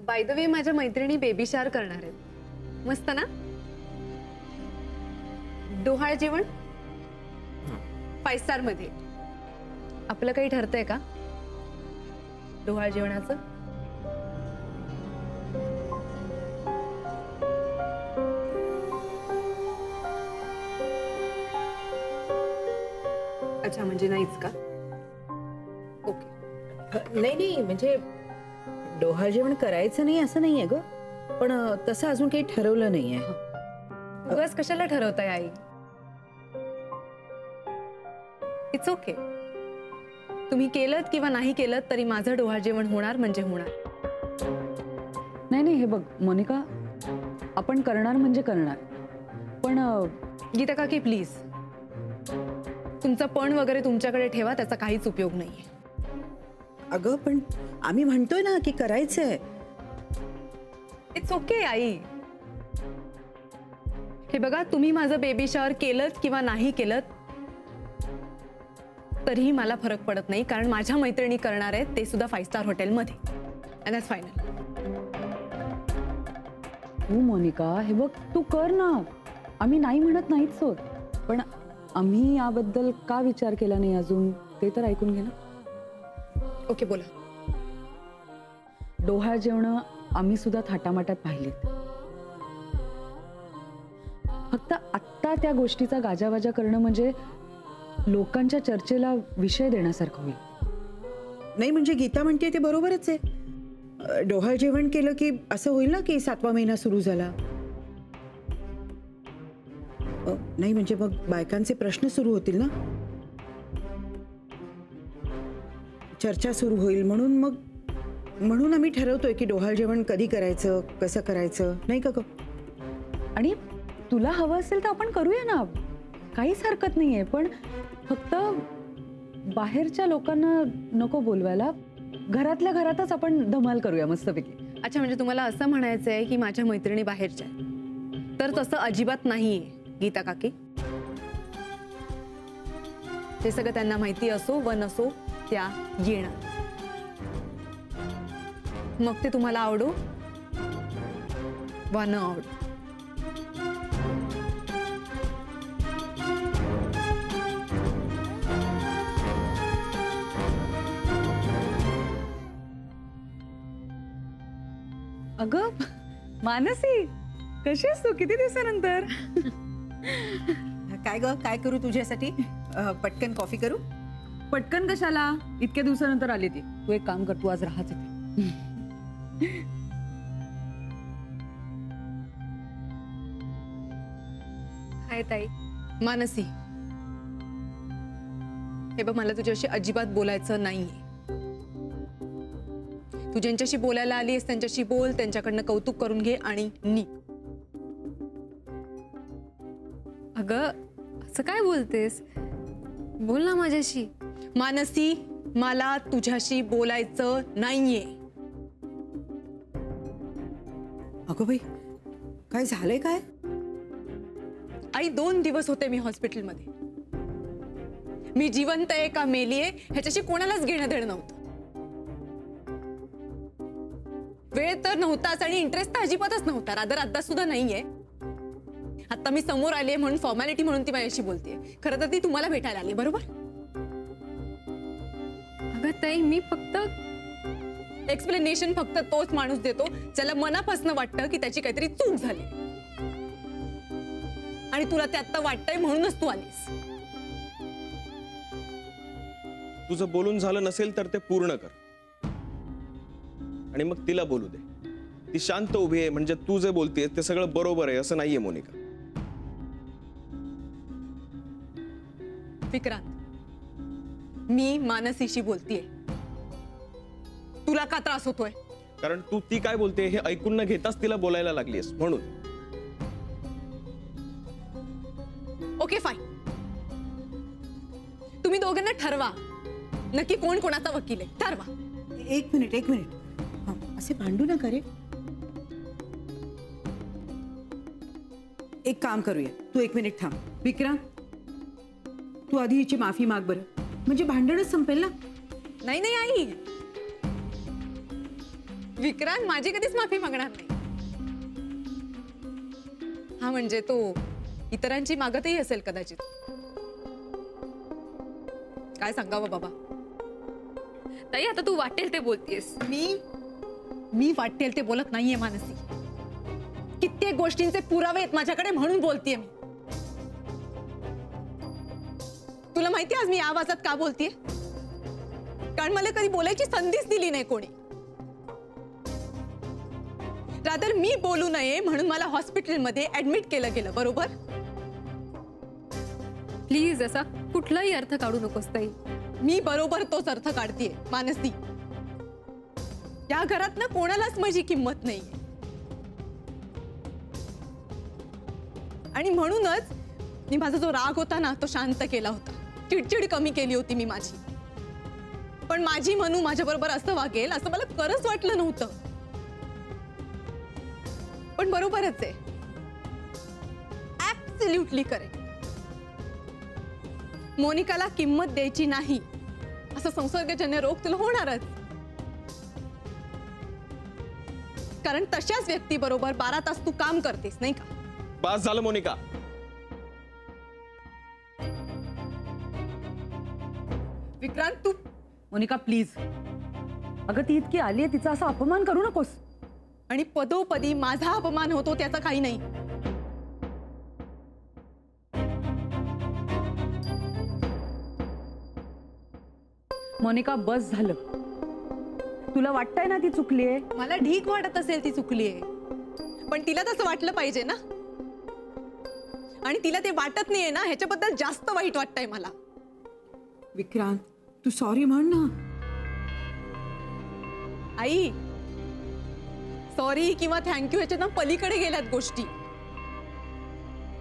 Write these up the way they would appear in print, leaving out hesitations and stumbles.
By the way माझ्या मैत्रिणी baby shower करणार आहेत. मस्त ना? डोहाळ जेवण 5 स्टार मध्ये. आपलं काही ठरतंय का डोहाळ जेवणाचं? अच्छा, म्हणजे नाहीच का? ओके. नाही म्हणजे डोहाळ जेवण करायचं नाही असं नाहीये ग, पण तसं अजून काही ठरवलं नाहीये. उगाच कशाला ठरवताय आई? It's okay. तुम्ही केलं किंवा नाही केलं तरी माझं डोहाळ जेवण होणार म्हणजे होणार. नाही हे बघ मोनिका, आपण करणार म्हणजे करणार, पण गीता काकी प्लीज, तुमचा पण वगैरे तुमच्याकडे ठेवा, त्याचा काहीच उपयोग नाहीये. अगं पण आम्ही म्हणतोय ना की करायचंय. It's okay I. हे बघा, तुम्ही माझं बेबी शॉवर केलं किंवा नाही केलं तरीही मला फरक पडत नाही, कारण माझ्या मैत्रिणी करणार आहेत, ते सुद्धा 5 स्टार हॉटेलमध्ये. And that's final. तू मोनिका हे बघ, तू कर ना, आम्ही नाही म्हणत नाहीच होत, पण आम्ही याबद्दल का विचार केला नाही अजून ते तर ऐकून घे ना. ओके बोला. डोहाळ जेवण आम्ही सुद्धा थाटामाटात पाहिलेत, फक्त आत्ता त्या गोष्टीचा गाजावाजा करणं म्हणजे लोकांच्या चर्चेला विषय देण्यासारखं होईल. नाही म्हणजे गीता म्हणते ते बरोबरच आहे. डोहाळ जेवण केलं की असं होईल ना की 7वा महिना सुरू झाला. नाही म्हणजे मग बायकांचे प्रश्न सुरू होतील ना, चर्चा सुरू होईल, म्हणून आम्ही ठरवतोय की डोहाळ जेवण कधी करायचं, कसं करायचं, नाही का ग? आणि तुला हवं असेल तर आपण करूया ना, काहीच हरकत नाहीये, पण फक्त बाहेरच्या लोकांना नको बोलवायला, घरातल्या घरातच आपण धमाल करूया मस्तपैकी. अच्छा, म्हणजे तुम्हाला असं म्हणायचं आहे की माझ्या मैत्रिणी बाहेरच्या आहेत? तर तसं अजिबात नाहीये गीता काकी. ते सगळं त्यांना माहिती असो व नसो, त्या येणार. मग ते तुम्हाला आवडो वा न आवडो. अगं मानसी, कशी आहेस तू? किती दिवसानंतर. काय ग, काय करू तुझ्यासाठी? पटकन कॉफी करू? पटकन कशाला, इतक्या दिवसानंतर आली ती. तू एक काम कर, तू आज राहाच इथे. हाय ताई. मानसी, हे बघ, मला तुझ्याशी अजिबात बोलायचं नाहीये. तू ज्यांच्याशी बोलायला आलीस त्यांच्याशी बोल, त्यांच्याकडनं कौतुक करून घे आणि निघ. अगं असं काय बोलतेस? बोल ना माझ्याशी. मानसी, मला तुझ्याशी बोलायचं नाहीये. अगं बाई, काय झालंय काय? आई, 2 दिवस होते मी हॉस्पिटलमध्ये. मी जिवंत आहे का मेली आहे ह्याच्याशी कोणालाच घेणं देणं नव्हतं. वेळ तर नव्हताच आणि इंटरेस्ट तर अजिबातच नव्हता. रादर आता सुद्धा नाहीये. आता मी समोर आले म्हणून फॉर्मॅलिटी म्हणून ती माझ्याशी बोलतेय. खरं तर ती तुम्हाला भेटायला आली, बरोबर? अगं ताई, मी फक्त एक्सप्लेनेशन फक्त तोच माणूस देतो ज्याला मनापासून वाटतं की त्याची काहीतरी चूक झाली, आणि तुला ते आता वाटतंय म्हणूनच तू आलीस. तुझं बोलून झालं नसेल तर ते पूर्ण कर आणि मग तिला बोलू दे. ती शांत उभी आहे म्हणजे तू जे बोलतेस ते सगळं बरोबर आहे असं नाहीये मोनिका. विक्रांत, मी मानसीशी बोलतेय. तुला का त्रास होतोय? कारण तू ती काय बोलते हे ऐकून न घेताच तिला बोलायला लागलीस म्हणून. ओके फाईन, तुम्ही दोघांना ठरवा नक्की कोण कोणाचा वकील आहे. ठरवा. एक मिनिट. असे भांडू नका रे. एक काम करूया, तू 1 मिनिट थांब. विक्रांत, तू आधी हिची माफी माग बरं, म्हणजे भांडणच संपेल ना. नाही आई, विक्रांत माझी कधीच माफी मागणार नाही. हा म्हणजे तो इतरांची मागतही असेल कदाचित. काय सांगावं बाबा. ताई आता तू वाटेल ते बोलतेस. मी वाटेल ते बोलत नाहीये मानसी. कित्येक गोष्टींचे पुरावे आहेत माझ्याकडे म्हणून बोलतेय मी. तुला माहिती आज मी या आवाजात का बोलतेय? कारण मला कधी बोलायची संधीच दिली नाही कोणी. रादर मी बोलू नये म्हणून मला हॉस्पिटलमध्ये ऍडमिट केलं गेलं. बरोबर? प्लीज असा कुठलाही अर्थ काढू नकोस ताई. मी बरोबर तोच अर्थ काढतेय मानसी. या घरात ना कोणालाच माझी किंमत नाहीये. आणि म्हणूनच मी माझा जो राग होता ना तो शांत केला होता. चिडचिड कमी केली होती मी माझी. पण माझी मनू माझ्या बरोबर असं वागेल असं मला खरंच वाटलं नव्हतं. पण बरोबरच आहे. Absolutely correct. मोनिकाला किंमत द्यायची नाही असं संसर्गजन्य रोग तुला होणारच. कारण तशाच व्यक्ती बरोबर 12 तास तू काम करतेस नाही का? बस झालं मोनिका. विक्रांत तू मोनिका प्लीज. अगं ती इतकी आली आहे, तिचा असा अपमान करू नकोस. आणि पदोपदी माझा अपमान होतो त्याचा काही नाही. मोनिका बस झालं. तुला वाटतंय ना ती चुकलीये? मला ढीक वाटत असेल ती चुकलीये. पण तिला तसं वाटलं पाहिजे ना. आणि तिला ते वाटत नाहीये ना ह्याच्याबद्दल जास्त वाईट वाटतंय मला. विक्रांत तू सॉरी म्हण ना. आई सॉरी किंवा थँक्यू ह्याच्या ना पलीकडे गेल्यात गोष्टी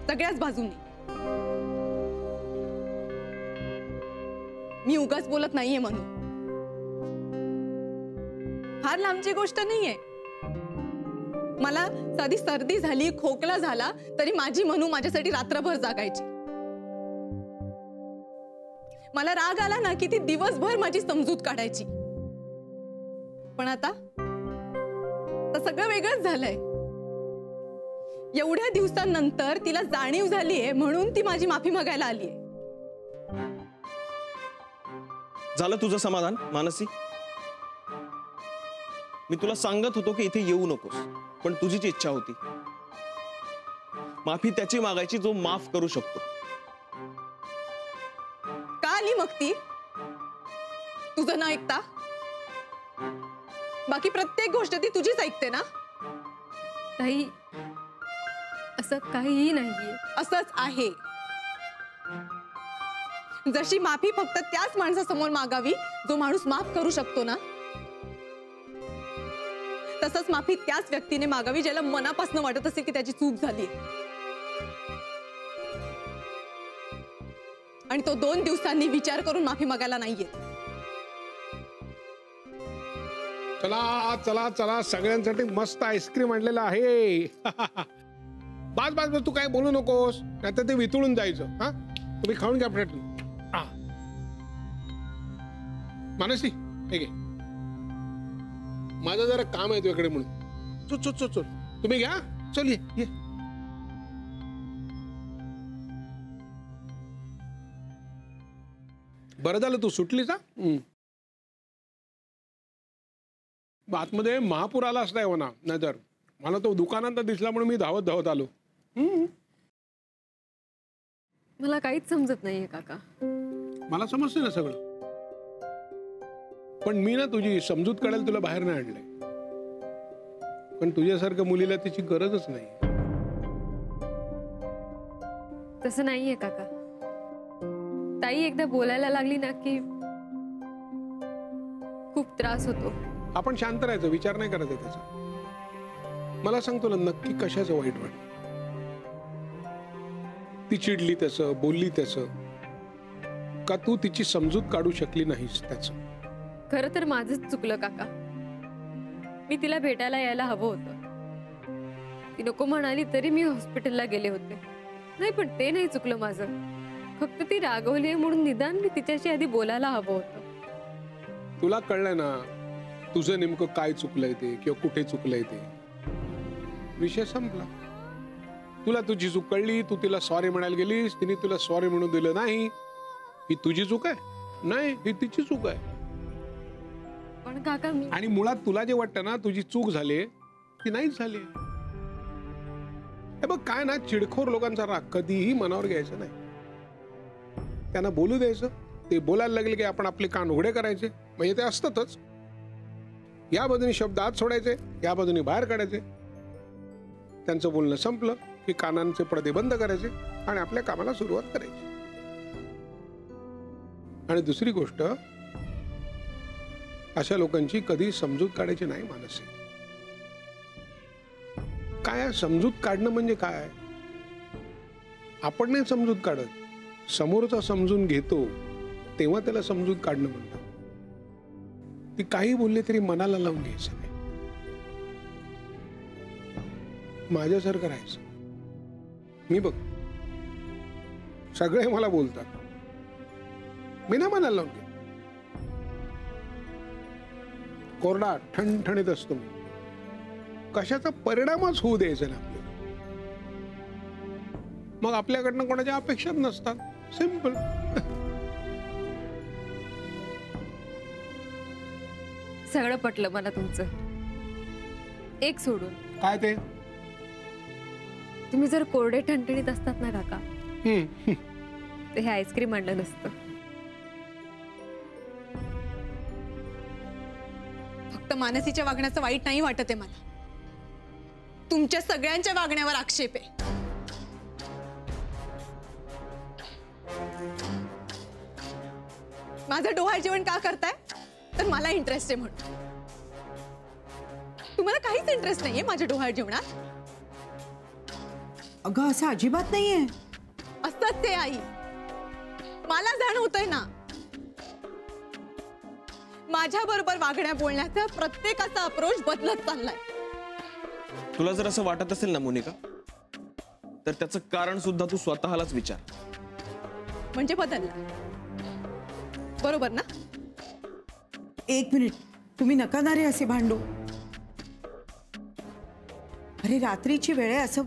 सगळ्याच बाजूंनी. मी उगाच बोलत नाहीये म्हणून. फार लांबची गोष्ट नाहीये. मला साधी सर्दी झाली खोकला झाला तरी माझी मनू माझ्यासाठी रात्रभर जागायची. मला राग आला ना की ती दिवसभर माझी समजूत काढायची. पण आता सगळं वेगळंच झालंय. एवढ्या दिवसांनंतर तिला जाणीव झालीये म्हणून ती माझी माफी मागायला आलीये. झालं तुझं समाधान मानसी? मी तुला सांगत होतो की इथे येऊ नकोस पण तुझी जी इच्छा होती. माफी त्याची मागायची जो माफ करू शकतो. का आली मग ती? तुझं न ऐकता? बाकी प्रत्येक गोष्ट ती तुझीच ऐकते ना? ताई असं काहीही नाहीये. असंच आहे. जशी माफी फक्त त्याच माणसासमोर मागावी जो माणूस माफ करू शकतो ना तसंच माफी त्याच व्यक्तीने मागावी ज्याला मनापासून वाटत असेल की त्याची चूक झाली. आणि तो 2 दिवसांनी विचार करून माफी मागायला नाहीये. चला चला चला सगळ्यांसाठी मस्त आईस्क्रीम आणलेला आहे. बस बस बस तू काय बोलू नकोस नाहीतर ते वितळून जायचं. हा तुम्ही खाऊन घ्या प्लेट. मानसी हे घे. माझं जरा काम आहे तुझ्याकडे म्हणून. चल चल चल तुम्ही घ्या. चल ये. बरं झालं तू सुटलीस. आतमध्ये महापूर आला असता हो ना. नाहीतर मला तो दुकानात दिसला म्हणून मी धावत धावत आलो. मला काहीच समजत नाहीये काका. मला समजते ना सगळं. पण मी ना तुझी समजूत काढायला तुला बाहेर नाही आणलंय. पण तुझ्यासारख्या मुलीला तिची गरजच नाही. तसं नाहीये काका. ताई एकदा बोलायला लागली ना की खूप त्रास होतो. आपण शांत राहायचं. विचार नाही करायचा त्याचा. मला सांग तुला नक्की कशाचं वाईट वाटत? ती चिडली त्याचं बोलली त्याचं का तू तिची समजूत काढू शकली नाहीस त्याचं? खरं तर माझंच चुकलं काका. मी तिला भेटायला यायला हवं होतं. ती नको म्हणाली तरी मी हॉस्पिटलला गेले होते. नाही पण ते नाही चुकलं माझं. फक्त ती रागवली म्हणून निदान मी तिच्याशी आधी बोलायला हवं होतं. तुला कळलंय ना तुझं नेमकं काय चुकलंय ते किंवा कुठे चुकलंय ते. विषय संपला. तुला तुझी चूक कळली, तू तिला सॉरी म्हणायला गेलीस, तिने तुला सॉरी म्हणून दिलं नाही. ही तुझी चूक आहे? नाही, ही तिची चूक आहे. पण काका मी आणि मुळात तुला जे वाटतं ना तुझी चूक झाली ती नाहीच झाली. हे बघ काय ना, चिडखोर लोकांचा राग कधीही मनावर घ्यायचा नाही. त्यांना बोलू द्यायचं. ते बोलायला लागले की आपण आपले कान उघडे करायचे. म्हणजे ते असतातच. या बाजूने शब्द आत सोडायचे, या बाजूने बाहेर काढायचे. त्यांचं बोलणं संपलं की कानांचे पडदे बंद करायचे आणि आपल्या कामाला सुरुवात करायची. आणि दुसरी गोष्ट, अशा लोकांची कधी समजूत काढायची नाही. मानसी, काय समजूत काढणं म्हणजे काय? आपण नाही समजूत काढत, समोरचा समजून घेतो तेव्हा त्याला समजूत काढणं म्हणतात. ती काही बोलली तरी मनाला लावून घ्यायचं नाही. माझ्यासारखं राहायचं. मी बघ, सगळे मला बोलतात, मी ना मनाला लावून घे. कोरडा ठणठणीत असतो मी. कशाचा परिणामच होऊ द्यायचा ना आपल्याला. मग आपल्याकडनं कोणाच्या अपेक्षाच नसतात. सिंपल. सगळं पटलं मला तुमचं, एक सोडून. काय ते? तुम्ही जर कोरडे ठणठणीत असतात ना काका, हम्म. तर हे आईस्क्रीम आणलं नसतं. फक्त मानसीच्या वागण्याचं वाईट नाही वाटत आहे मला, तुमच्या सगळ्यांच्या वागण्यावर आक्षेप आहे. माझं डोहाळ जेवण का करताय? तर मला इंटरेस्ट आहे म्हणून. तुम्हाला काहीच इंटरेस्ट नाहीये माझ्या डोहाळ जेवणात? अगं असं अजिबात नाहीये. असंच ते आई, मला जाणवतंय ना. माझ्या बरोबर वागण्या बोलण्याचा प्रत्येकाचा अप्रोच बदलत चाललाय. तुला जर असं वाटत असेल ना मोनिका, तर त्याचं कारण सुद्धा तू स्वतःलाच विचार. म्हणजे बदलला, बरोबर ना? एक मिनिट, तुम्ही नका ना रे असे भांडू. अरे रात्रीची वेळ आहे, असं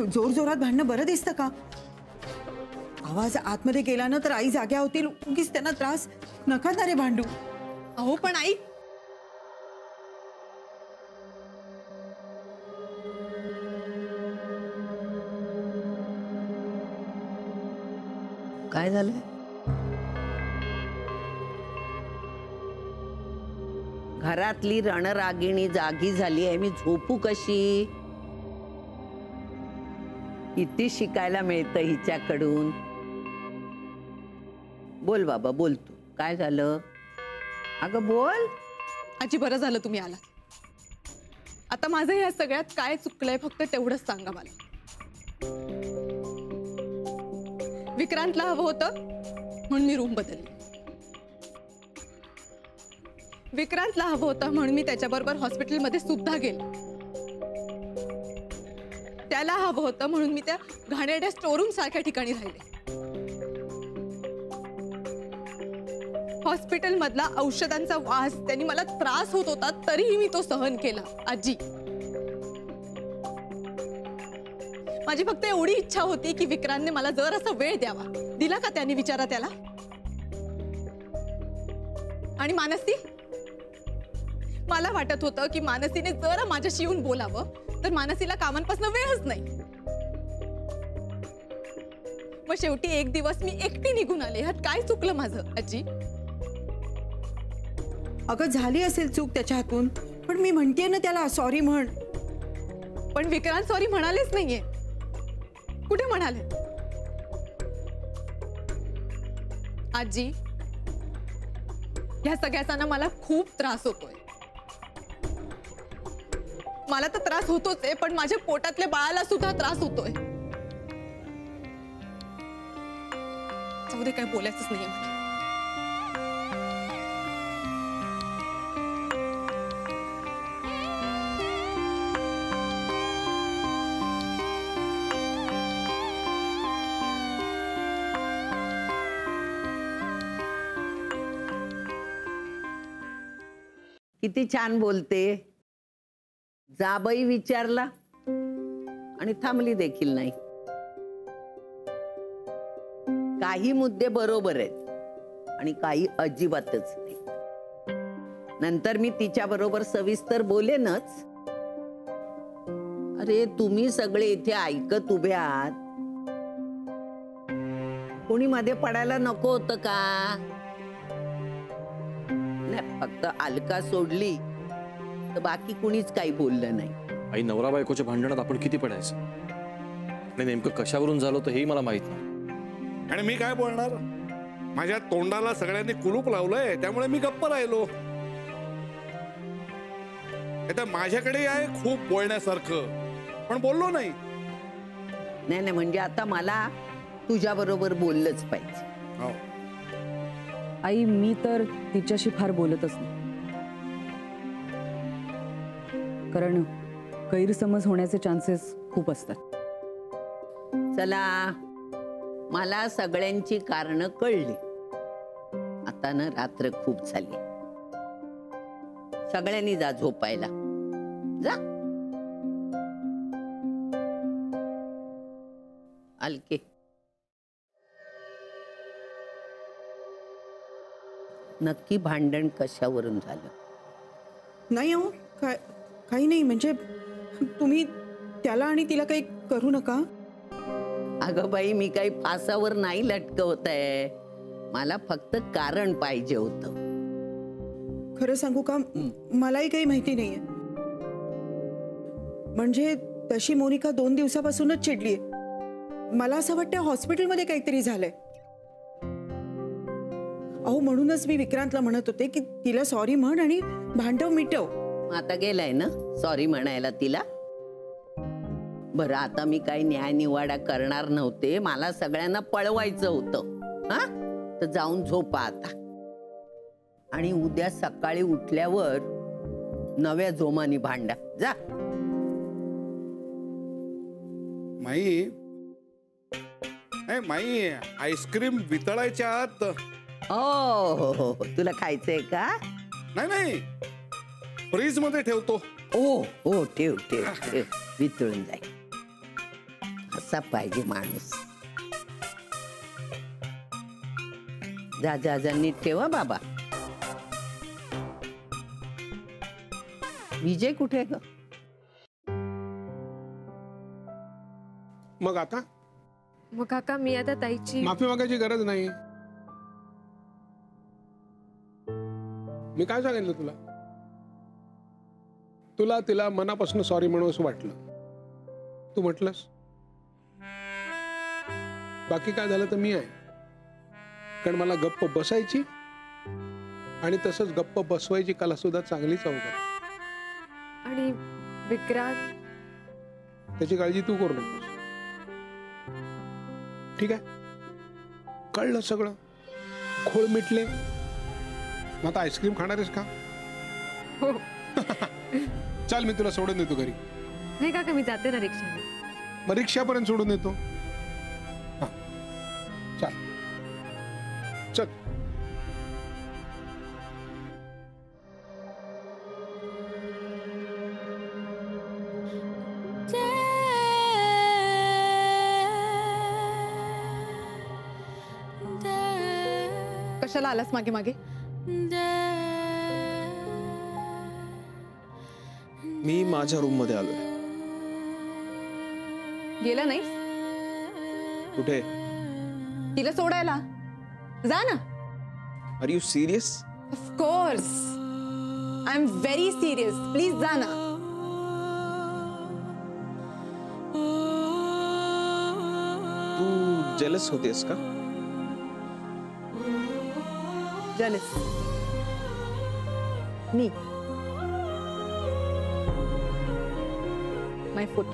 जोर जोरात भांडणं बरं दिसतं का? आवाज आतमध्ये गेला ना तर आई जाग्या होतील, उगीच त्यांना त्रास. नका ना रे भांडू. अहो पण आई, काय झालंय? घरातली रणरागिणी जागी झाली आहे, मी झोपू कशी? किती शिकायला मिळतं हिच्याकडून. बोल बाबा, बोल तू. काय झालं? अगं बोल. आजी बरं झालं तुम्ही आलात. आता माझं या सगळ्यात काय चुकलंय फक्त तेवढंच सांगा मला. विक्रांतला हवं होतं म्हणून मी रूम बदलली. विक्रांतला हवं होतं म्हणून मी त्याच्याबरोबर हॉस्पिटलमध्ये सुद्धा गेले. त्याला हवं होतं म्हणून मी त्या घाणेरड्या स्टोरूम सारख्या ठिकाणी राहिले. हॉस्पिटल मधला औषधांचा वास त्यांनी मला त्रास होत होता तरीही मी तो सहन केला. आजी, माझी फक्त एवढी इच्छा होती की विक्रांतने मला जर असा वेळ द्यावा. दिला का त्यांनी? विचारा त्याला. आणि मानसी, मला वाटत होतं की मानसीने जरा माझ्याशी येऊन बोलावं, तर मानसीला कामांपासून वेळच नाही. मग शेवटी एक दिवस मी एकटी निघून आले. ह्यात काय चुकलं माझं आजी? अगं झाली असेल चूक त्याच्या हातून, पण मी म्हणतेय ना त्याला सॉरी म्हण. पण विक्रांत सॉरी म्हणालेच नाहीये. कुठे म्हणाले? आजी, ह्या सगळ्याचा ना मला खूप त्रास होतोय. मला तर त्रास होतोच आहे, पण माझ्या पोटातल्या बाळाला सुद्धा त्रास होतोय. जाऊ दे, काय बोलायचंच नाहीये मला. किती छान बोलते. जाबई विचारला आणि थांबली देखील नाही. काही मुद्दे बरोबर आहेत आणि काही अजिबातच नाही. नंतर मी तिच्या बरोबर सविस्तर बोलेनच. अरे तुम्ही सगळे इथे ऐकत उभे आहात. कोणी मध्ये पडायला नको होतं का? नाही, फक्त अलका सोडली तर बाकी कुणीच काही बोललं नाही. आई, नवरा बायकोच्या भांडणात आपण किती पडायचं आणि नेमकं कशावरून झालं होतं हेही मला माहित नाही. आणि मी काय बोलणार? माझ्या तोंडाला सगळ्यांनी कुलूप लावलंय, त्यामुळे मी गप्प राहिलो. आता माझ्याकडे आहे खूप बोलण्यासारखं, पण बोललो नाही. नाही नाही, म्हणजे आता मला तुझ्या बरोबर बोललंच पाहिजे. हो. आई, मी तर तिच्याशी फार बोलतच नाही, कारण गैरसमज होण्याचे चान्सेस खूप असतात. चला, मला सगळ्यांची कारणं कळली. आता ना रात्र खूप झाली. सगळ्यांनी जा झोपायला. जा. अलके, नक्की भांडण कशावरून झालं? नाही हो, काही नाही. म्हणजे तुम्ही त्याला आणि तिला काही करू नका. अगं बाई, मी काही फासावर नाही लटकवत आहे. मला फक्त कारण पाहिजे होतं. खरं सांगू का, मलाही काही माहिती नाहीये. म्हणजे तशी मोनिका 2 दिवसापासूनच चिडलीये. मला असं वाटतं हॉस्पिटलमध्ये काहीतरी झालंय. अहो, म्हणूनच मी विक्रांतला म्हणत होते की तिला सॉरी म्हण आणि भांडव मिटव. आता गेलाय ना सॉरी म्हणायला तिला? बरं, आता मी काही न्याय निवाडा करणार नव्हते. मला सगळ्यांना पळवायचं होतं. हा, तर जाऊन झोपा आता. आणि उद्या सकाळी उठल्यावर नव्या जोमानी भांडा. जा. माई, माई, आईस्क्रीम वितळायच्या आत. हो, तुला खायचंय का? नाही नाही, फ्रीज मध्ये ठेवतो. ओ, ठेव ठेव ठेव, वितळून जाईल. असा पाहिजे माणूस. जा जा जा, नीट ठेवा बाबा. विजय कुठे ग? मग आता मग काका, मी आता ताईची माफी मागायची गरज नाही. मी काय सांगितलं तुला? तुला तिला मनापासून सॉरी म्हणून असं वाटलं, तू म्हटलंस. बाकी काय झालं तर मी आहे. कारण मला गप्प बसायची आणि तसंच गप्प बसवायची कला सुद्धा चांगलीच अवघड. आणि विक्रांत, त्याची काळजी तू करू नकोस. ठीक आहे, कळलं सगळं. खोळ मिटले. मग आता आईस्क्रीम खाणार आहेस का? हो. चल, मी तुला सोडून देतो घरी. नाही काका, मी जाते ना रिक्षाने. मग रिक्षापर्यंत सोडून देतो. हा, चल चल. कशाला आलास मागे मागे? मी माझ्या रूम मध्ये आलोय. गेला नाही? कुठे? तिला सोडायला जा ना. Are you serious? Of course, I am very serious. Please जा ना. तू जेलस होतेस का? जेलस? मी? माय फूट.